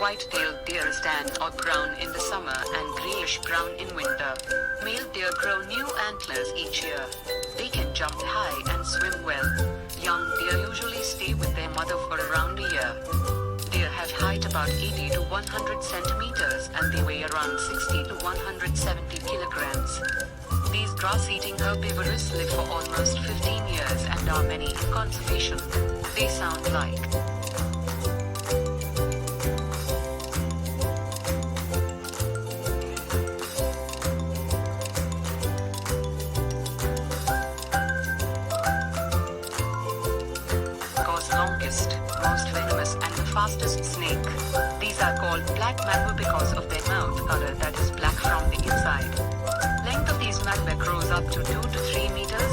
white-tailed deer stand or brown in the summer and grayish-brown in winter. Male deer grow new antlers each year. They can jump high and swim well. Young deer usually stay with their mother for around a year. Deer have height about 80 to 100 centimeters and they weigh around 60 to 170 kilograms. These grass-eating herbivores live for almost 15 years and are many in conservation. They sound like longest, most venomous and the fastest snake. These are called black malware because of their mouth color that is black from the inside. Length of these malware grows up to 2 to 3 meters